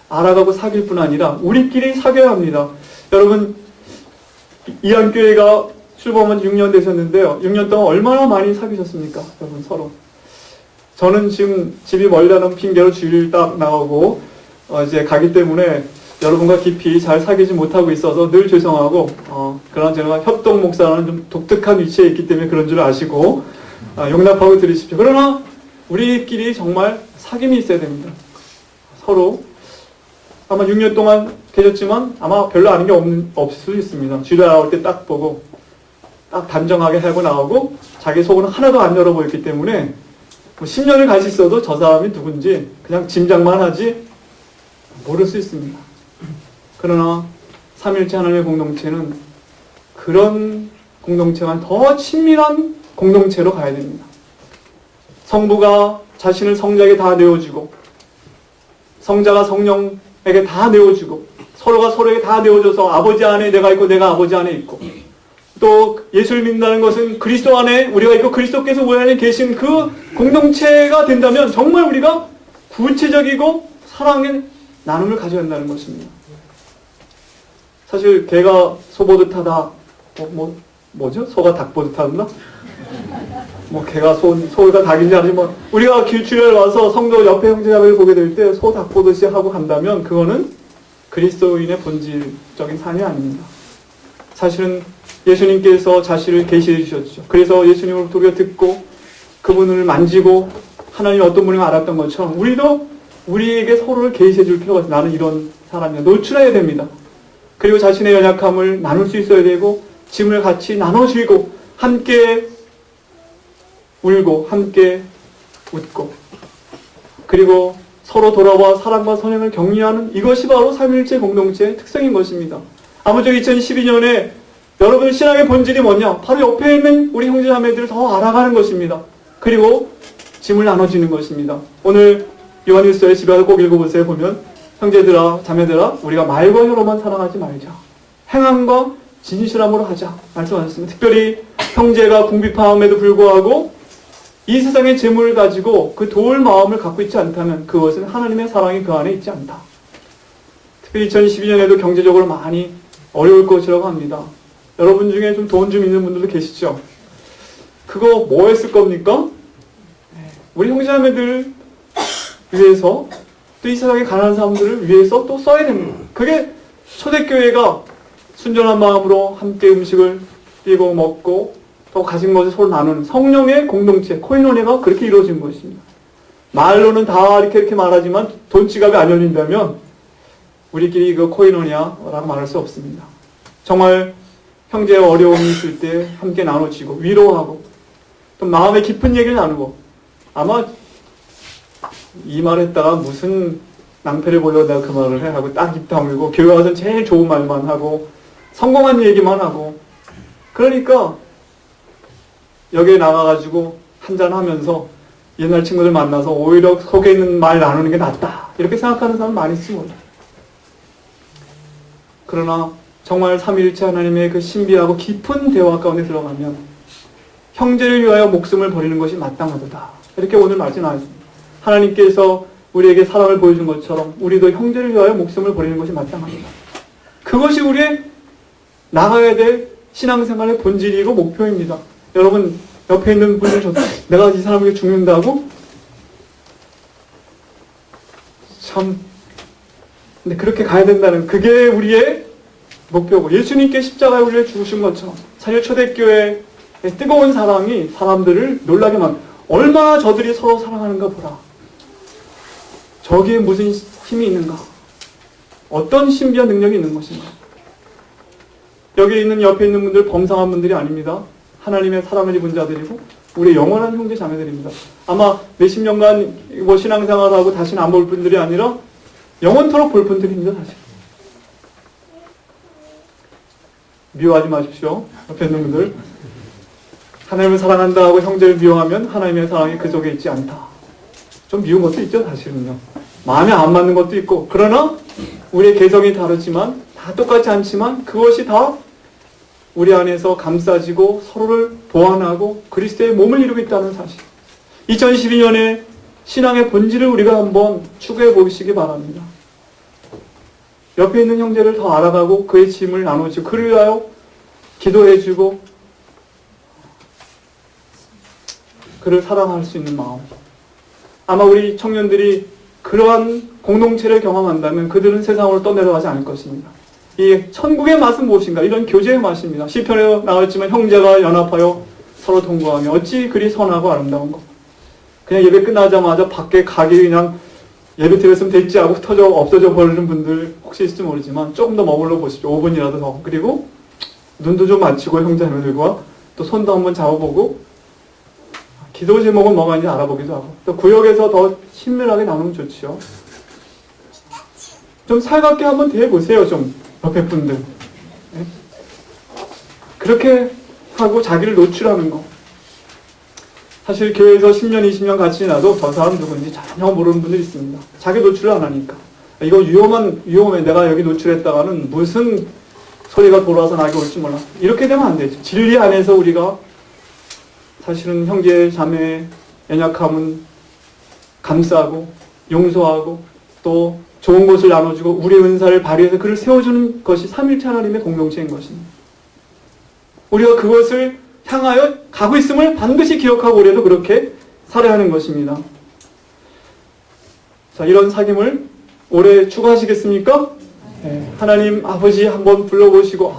알아가고 사귈 뿐 아니라 우리끼리 사귀어야 합니다. 여러분 이안교회가 출범한 6년 되셨는데요. 6년 동안 얼마나 많이 사귀셨습니까? 여러분 서로. 저는 지금 집이 멀다는 핑계로 주일 딱 나오고 이제 가기 때문에 여러분과 깊이 잘 사귀지 못하고 있어서 늘 죄송하고 그러나 제가 협동 목사라는 좀 독특한 위치에 있기 때문에 그런 줄 아시고 용납하고 들으십시오. 그러나 우리끼리 정말 사귐이 있어야 됩니다. 서로 아마 6년 동안 계셨지만 아마 별로 아는 게 없을 수 있습니다. 주일에 나올 때 딱 보고 딱 단정하게 하고 나오고 자기 속은 하나도 안 열어 보였기 때문에 뭐 10년을 같이 있어도 저 사람이 누군지 그냥 짐작만 하지 모를 수 있습니다. 그러나 삼위일체 하나님의 공동체는 그런 공동체가 더 친밀한 공동체로 가야 됩니다. 성부가 자신을 성자에게 다 내어주고 성자가 성령에게 다 내어주고 서로가 서로에게 다 내어줘서 아버지 안에 내가 있고 내가 아버지 안에 있고 또 예수를 믿는다는 것은 그리스도 안에 우리가 있고 그리스도께서 우리 안에 계신 그 공동체가 된다면 정말 우리가 구체적이고 사랑의 나눔을 가져야 한다는 것입니다. 사실 개가 소 보듯 하다 뭐죠? 소가 닭 보듯 하나? 개가 소가 닭인지 아니지 우리가 길출에 와서 성도 옆에 형제자매를 보게 될 때 소 닭 보듯이 하고 간다면 그거는 그리스도인의 본질적인 삶이 아닙니다. 사실은 예수님께서 자신을 계시해 주셨죠. 그래서 예수님으로부터 우리가 듣고 그분을 만지고 하나님이 어떤 분인가 알았던 것처럼 우리도 우리에게 서로를 계시해 줄 필요가 있어요. 나는 이런 사람이야. 노출해야 됩니다. 그리고 자신의 연약함을 나눌 수 있어야 되고 짐을 같이 나눠주고 함께 울고 함께 웃고 그리고 서로 돌아와 사랑과 선행을 격려하는 이것이 바로 삼위일체 공동체의 특성인 것입니다. 아무쪼 2012년에 여러분 신앙의 본질이 뭐냐? 바로 옆에 있는 우리 형제자매들을 더 알아가는 것입니다. 그리고 짐을 나눠주는 것입니다. 오늘 요한일서에 집에 가서 꼭 읽어보세요. 보면 형제들아 자매들아 우리가 말과 혀로만 사랑하지 말자. 행함과 진실함으로 하자 말씀하셨습니다. 특별히 형제가 궁핍함에도 불구하고 이 세상의 재물을 가지고 그 도울 마음을 갖고 있지 않다면 그것은 하나님의 사랑이 그 안에 있지 않다. 특별히 2012년에도 경제적으로 많이 어려울 것이라고 합니다. 여러분 중에 좀 돈 좀 있는 분들도 계시죠? 그거 뭐 했을 겁니까? 우리 형제자매들 위해서, 또 이 세상에 가난한 사람들을 위해서 또 써야 됩니다. 그게 초대교회가 순전한 마음으로 함께 음식을 띄고 먹고 또 가진 것을 서로 나누는 성령의 공동체, 코이노니아가 그렇게 이루어진 것입니다. 말로는 다 이렇게 말하지만 돈 지갑이 안 열린다면 우리끼리 그 코이노니아라고 말할 수 없습니다. 정말 형제의 어려움이 있을 때 함께 나눠지고 위로하고 또 마음의 깊은 얘기를 나누고, 아마 이 말 했다가 무슨 낭패를 보여 내가 그 말을 해 하고 딱 입 다물고 교회 와서 제일 좋은 말만 하고 성공한 얘기만 하고, 그러니까 여기에 나가가지고 한잔하면서 옛날 친구들 만나서 오히려 속에 있는 말 나누는 게 낫다 이렇게 생각하는 사람 많이 있습니다. 그러나 정말 삼위일체 하나님의 그 신비하고 깊은 대화 가운데 들어가면 형제를 위하여 목숨을 버리는 것이 마땅하도다, 이렇게 오늘 말씀 나왔습니다. 하나님께서 우리에게 사랑을 보여준 것처럼 우리도 형제를 위하여 목숨을 버리는 것이 마땅하도다. 그것이 우리의 나가야 될 신앙생활의 본질이고 목표입니다. 여러분 옆에 있는 분들 내가 이 사람에게 죽는다고? 참, 근데 그렇게 가야 된다는 그게 우리의 목표고, 예수님께 십자가에 우리를 죽으신 것처럼 사실 초대교회의 뜨거운 사랑이 사람들을 놀라게 얼마나 저들이 서로 사랑하는가 보라. 저기에 무슨 힘이 있는가? 어떤 신비한 능력이 있는 것인가? 여기 있는 옆에 있는 분들 범상한 분들이 아닙니다. 하나님의 사랑을 입은 자들이고 우리의 영원한 형제 자매들입니다. 아마 몇십 년간 뭐 신앙생활하고 다시는 안 볼 분들이 아니라 영원토록 볼 분들입니다. 사실. 미워하지 마십시오. 옆에 있는 분들. 하나님을 사랑한다 하고 형제를 미워하면 하나님의 사랑이 그 속에 있지 않다. 좀 미운 것도 있죠, 사실은요. 마음에 안 맞는 것도 있고, 그러나 우리의 개성이 다르지만 다 똑같지 않지만 그것이 다 우리 안에서 감싸지고 서로를 보완하고 그리스도의 몸을 이루고 있다는 사실. 2012년에 신앙의 본질을 우리가 한번 추구해 보시기 바랍니다. 옆에 있는 형제를 더 알아가고 그의 짐을 나눠주고 그를 위하여 기도해주고 그를 사랑할 수 있는 마음. 아마 우리 청년들이 그러한 공동체를 경험한다면 그들은 세상으로 떠내려가지 않을 것입니다. 이 천국의 맛은 무엇인가? 이런 교제의 맛입니다. 시편에 나왔지만 형제가 연합하여 서로 동거하며 어찌 그리 선하고 아름다운 것. 그냥 예배 끝나자마자 밖에 가기 그냥 예배 드렸으면 됐지 하고 흩어져 없어져 버리는 분들 혹시 있을지 모르지만 조금 더 머물러 보십시오. 5분이라도 더. 그리고 눈도 좀 맞추고 형제들과 또 손도 한번 잡아보고 기도 제목은 뭐가 있는지 알아보기도 하고 또 구역에서 더 친밀하게 나누면 좋지요. 좀 살갑게 한번 대해보세요. 좀 옆에 분들. 네? 그렇게 하고 자기를 노출하는 거. 사실 교회에서 10년, 20년 같이 지나도 저 사람 누군지 전혀 모르는 분들이 있습니다. 자기 노출을 안 하니까. 이거 위험해. 내가 여기 노출했다가는 무슨 소리가 돌아서 나게 올지 몰라. 이렇게 되면 안 되죠. 진리 안에서 우리가 사실은 형제, 자매의 연약함은 감싸고 용서하고 또 좋은 것을 나눠주고 우리의 은사를 발휘해서 그를 세워주는 것이 삼위일체 하나님의 공동체인 것입니다. 우리가 그것을 향하여 가고 있음을 반드시 기억하고 우리도 그렇게 살아야 하는 것입니다. 자, 이런 사귐을 오래 추구하시겠습니까? 네, 하나님 아버지 한번 불러보시고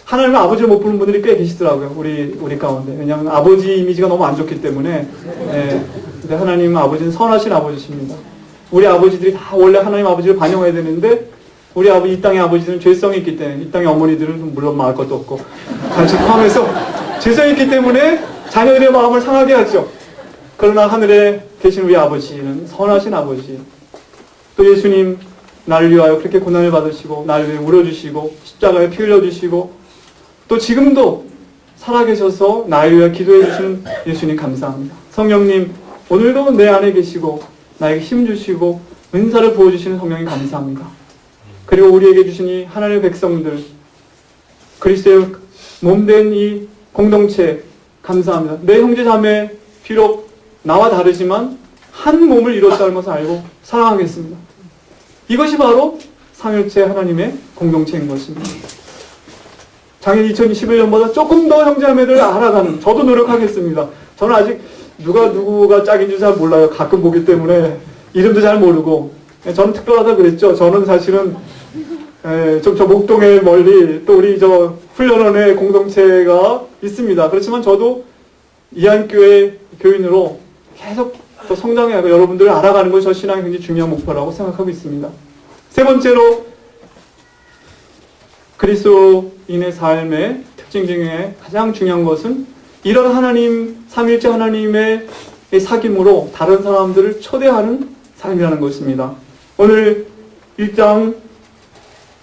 하나님 아버지를 못 부르는 분들이 꽤 계시더라고요. 우리 가운데. 왜냐하면 아버지 이미지가 너무 안 좋기 때문에. 네, 근데 하나님 아버지는 선하신 아버지십니다. 우리 아버지들이 다 원래 하나님 아버지를 반영해야 되는데 우리 아버지 이 땅의 아버지들은 죄성이 있기 때문에 이 땅의 어머니들은 물론 말할 것도 없고 같이 포함해서 죄성이 있기 때문에 자녀들의 마음을 상하게 하죠. 그러나 하늘에 계신 우리 아버지는 선하신 아버지. 또 예수님 나를 위하여 그렇게 고난을 받으시고 나를 위해 울어주시고 십자가에 피 흘려주시고 또 지금도 살아계셔서 나를 위해 기도해 주시는 예수님 감사합니다. 성령님 오늘도 내 안에 계시고 나에게 힘 주시고 은사를 부어주시는 성령님 감사합니다. 그리고 우리에게 주신 이 하나님의 백성들 그리스도의 몸된 이 공동체 감사합니다. 내 형제 자매 비록 나와 다르지만 한 몸을 이뤘다는 것을 알고 사랑하겠습니다. 이것이 바로 삼위일체 하나님의 공동체인 것입니다. 작년 2021년보다 조금 더 형제자매들을 알아가는, 저도 노력하겠습니다. 저는 아직 누가 짝인지 잘 몰라요. 가끔 보기 때문에 이름도 잘 모르고. 저는 특별하다 그랬죠. 저는 사실은 좀 저 목동에 멀리 또 우리 저 훈련원의 공동체가 있습니다. 그렇지만 저도 이한교회 교인으로 계속 더 성장해가고 여러분들을 알아가는 것이 저 신앙의 굉장히 중요한 목표라고 생각하고 있습니다. 세 번째로 그리스도인의 삶의 특징 중에 가장 중요한 것은 이런 하나님, 삼위일체 하나님의 사귐으로 다른 사람들을 초대하는 삶이라는 것입니다. 오늘 1장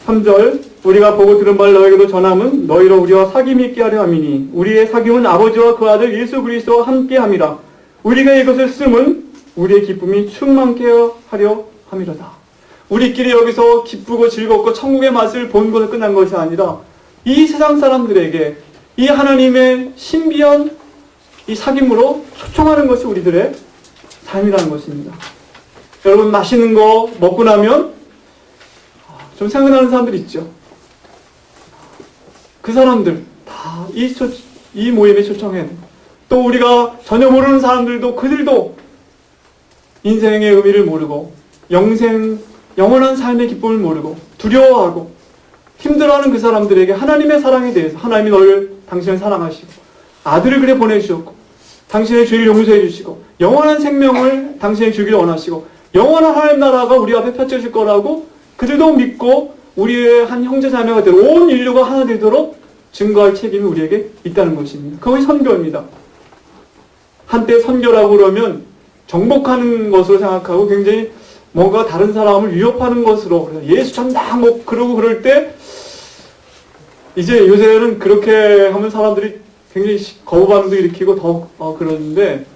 3절 우리가 보고 들은 바를 너에게도 전함은 너희로 우리와 사귐이 있게 하려 함이니 우리의 사귐은 아버지와 그 아들 예수 그리스도와 함께 함이라. 우리가 이것을 쓰면 우리의 기쁨이 충만케 하려 함이로다. 우리끼리 여기서 기쁘고 즐겁고 천국의 맛을 본 것에 끝난 것이 아니라 이 세상 사람들에게 이 하나님의 신비한 이 사귐으로 초청하는 것이 우리들의 삶이라는 것입니다. 여러분 맛있는 거 먹고 나면 좀 생각나는 사람들 있죠. 그 사람들 다 이 모임에 초청해야 돼요. 또 우리가 전혀 모르는 사람들도 그들도 인생의 의미를 모르고 영원한 삶의 기쁨을 모르고 두려워하고 힘들어하는 그 사람들에게 하나님의 사랑에 대해서 하나님이 당신을 사랑하시고 아들을 그래 보내주셨고 당신의 죄를 용서해 주시고 영원한 생명을 당신의 주기를 원하시고 영원한 하나님 나라가 우리 앞에 펼쳐질 거라고 그들도 믿고 우리의 한 형제 자매가 되고 온 인류가 하나 되도록 증거할 책임이 우리에게 있다는 것입니다. 그것이 선교입니다. 한때 선교라고 그러면 정복하는 것으로 생각하고 굉장히 뭔가 다른 사람을 위협하는 것으로 예수 전당 뭐 그러고 그럴 때 이제 요새는 그렇게 하면 사람들이 굉장히 거부 반응도 일으키고 더 그러는데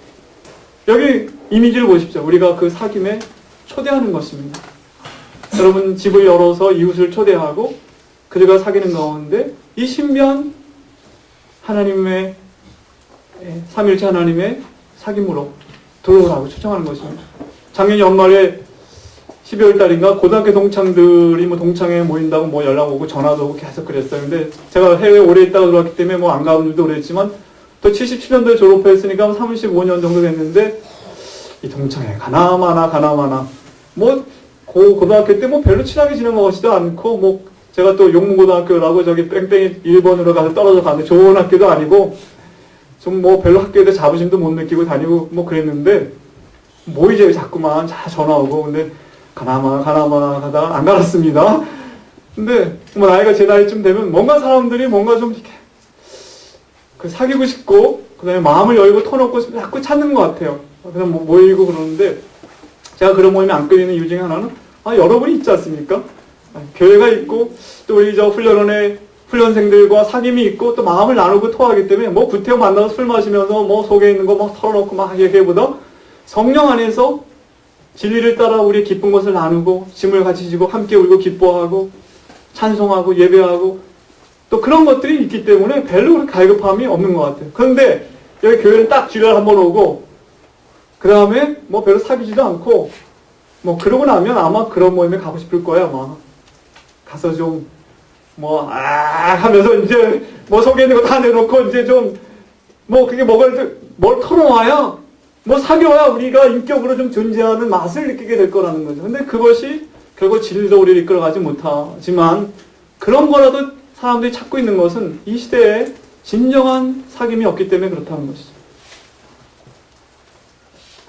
여기 이미지를 보십시오. 우리가 그 사귐에 초대하는 것입니다. 여러분 집을 열어서 이웃을 초대하고 그들과 사귀는 가운데 이 신비한 하나님의 삼위일체 하나님의 사귐으로 들어오라고 초청하는 것입니다. 작년 연말에 12월 달인가 고등학교 동창들이 동창회 모인다고 연락 오고 전화도 오고 계속 그랬어요. 근데 제가 해외에 오래 있다가 들어왔기 때문에 안 가본 일도 오래했지만 또 77년도에 졸업했으니까 35년 정도 됐는데 이 동창회 가나마나 고등학교 때 별로 친하게 지낸 것 같지도 않고 제가 또 용문고등학교라고 저기 뺑뺑이 일본으로 가서 떨어져 가는데 좋은 학교도 아니고 좀 별로 학교에 대해 자부심도 못 느끼고 다니고 그랬는데 이제 자꾸만 전화 오고 근데 가나마나 하다가 안 갈았습니다. 근데 나이가 제 나이쯤 되면 사람들이 좀 이렇게 사귀고 싶고 그다음에 마음을 열고 터놓고 자꾸 찾는 것 같아요. 그냥 모이고 그러는데 제가 그런 모임에 안 끌리는 이유 중에 하나는 여러분이 있지 않습니까? 교회가 있고 또 우리 저 훈련원의 훈련생들과 사귐이 있고 또 마음을 나누고 토하기 때문에 구태여 만나서 술 마시면서 속에 있는 거 털어놓고 얘기해보다 성령 안에서 진리를 따라 우리의 기쁜 것을 나누고 짐을 같이 지고 함께 울고 기뻐하고 찬송하고 예배하고 또 그런 것들이 있기 때문에 별로 갈급함이 없는 것 같아요. 그런데 여기 교회는 딱 주일날 한번 오고 그 다음에 별로 사귀지도 않고 그러고 나면 아마 그런 모임에 가고 싶을 거야 아마. 가서 좀 하면서 이제 속에 있는 거 다 내놓고 이제 좀 그게 뭘 털어놔야 사귀어야 우리가 인격으로 좀 존재하는 맛을 느끼게 될 거라는 거죠. 근데 그것이 결국 진리로 우리를 이끌어가지 못하지만 그런 거라도 사람들이 찾고 있는 것은 이 시대에 진정한 사귐이 없기 때문에 그렇다는 것이죠.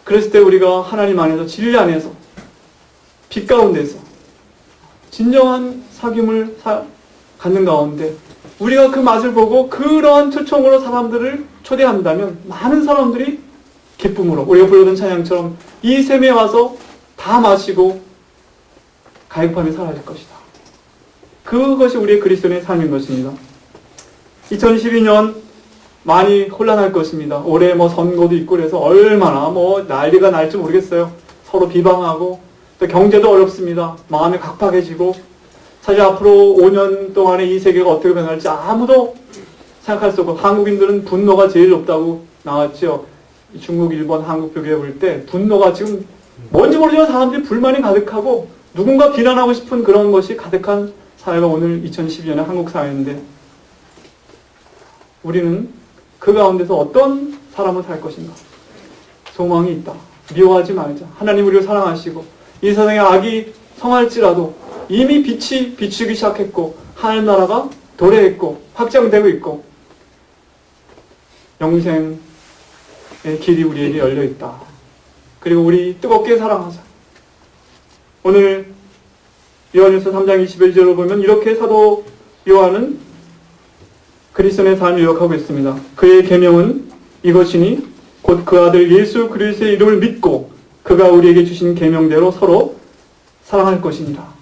그랬을 때 우리가 하나님 안에서 진리 안에서 빛 가운데서 진정한 사귐을 갖는 가운데 우리가 그 맛을 보고 그러한 초청으로 사람들을 초대한다면 많은 사람들이 기쁨으로 우리가 불러던 찬양처럼 이 샘에 와서 다 마시고 갈급함이 사라질 것이다. 그것이 우리의 그리스도인의 삶인 것입니다. 2012년 많이 혼란할 것입니다. 올해 선거도 있고 그래서 얼마나 난리가 날지 모르겠어요. 서로 비방하고 또 경제도 어렵습니다. 마음이 각박해지고 사실 앞으로 5년 동안에 이 세계가 어떻게 변할지 아무도 생각할 수 없고 한국인들은 분노가 제일 높다고 나왔죠. 중국, 일본, 한국 비교해 볼 때 분노가 지금 뭔지 모르지만 사람들이 불만이 가득하고 누군가 비난하고 싶은 그런 것이 가득한 사회가 오늘 2012년의 한국 사회인데 우리는 그 가운데서 어떤 사람을 살 것인가? 소망이 있다. 미워하지 말자. 하나님 우리를 사랑하시고 이 세상에 악이 성할지라도 이미 빛이 비추기 시작했고 하늘나라가 도래했고 확장되고 있고 영생의 길이 우리에게 열려있다. 그리고 우리 뜨겁게 사랑하자. 오늘 요한일서 3장 21절을 보면 이렇게 사도 요한은 그리스도의 삶을 요약하고 있습니다. 그의 계명은 이것이니 곧 그 아들 예수 그리스도의 이름을 믿고 그가 우리에게 주신 계명대로 서로 사랑할 것이니라.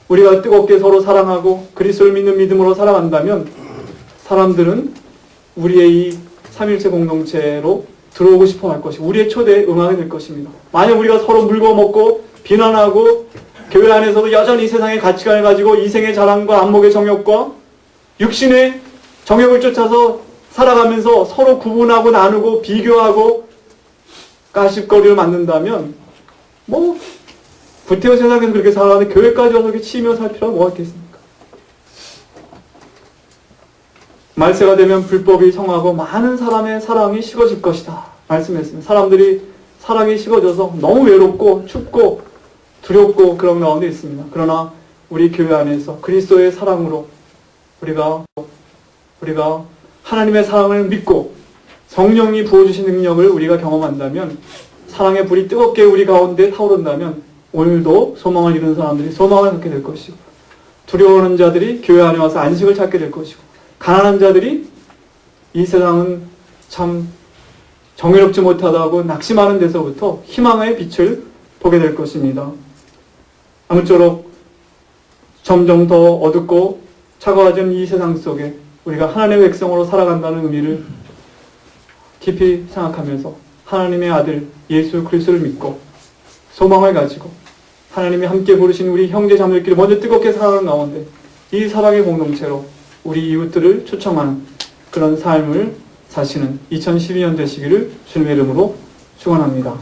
우리가 뜨겁게 서로 사랑하고 그리스도를 믿는 믿음으로 살아간다면 사람들은 우리의 이 삼일체 공동체로 들어오고 싶어 할 것이고 우리의 초대에 응하게 될 것입니다. 만약 우리가 서로 물거먹고 비난하고 교회 안에서도 여전히 세상의 가치관을 가지고 이생의 자랑과 안목의 정욕과 육신의 정욕을 쫓아서 살아가면서 서로 구분하고 나누고 비교하고 가십거리를 만든다면 구태여 세상에서 그렇게 살아가는데 교회까지 와서 이렇게 치며 살 필요가 뭐가 있겠습니까? 말세가 되면 불법이 성하고 많은 사람의 사랑이 식어질 것이다 말씀했습니다. 사람들이 사랑이 식어져서 너무 외롭고 춥고 두렵고 그런 가운데 있습니다. 그러나 우리 교회 안에서 그리스도의 사랑으로 우리가 하나님의 사랑을 믿고 성령이 부어주신 능력을 우리가 경험한다면 사랑의 불이 뜨겁게 우리 가운데 타오른다면 오늘도 소망을 잃은 사람들이 소망을 갖게 될 것이고 두려워하는 자들이 교회 안에 와서 안식을 찾게 될 것이고 가난한 자들이 이 세상은 참 정의롭지 못하다고 낙심하는 데서부터 희망의 빛을 보게 될 것입니다. 아무쪼록 점점 더 어둡고 차가워진 이 세상 속에 우리가 하나님의 백성으로 살아간다는 의미를 깊이 생각하면서 하나님의 아들 예수 그리스도를 믿고 소망을 가지고 하나님이 함께 부르신 우리 형제 자매들끼리 먼저 뜨겁게 살아가는 가운데 이 사랑의 공동체로 우리 이웃들을 초청하는 그런 삶을 사시는 2012년 되시기를 주님의 이름으로 축원합니다.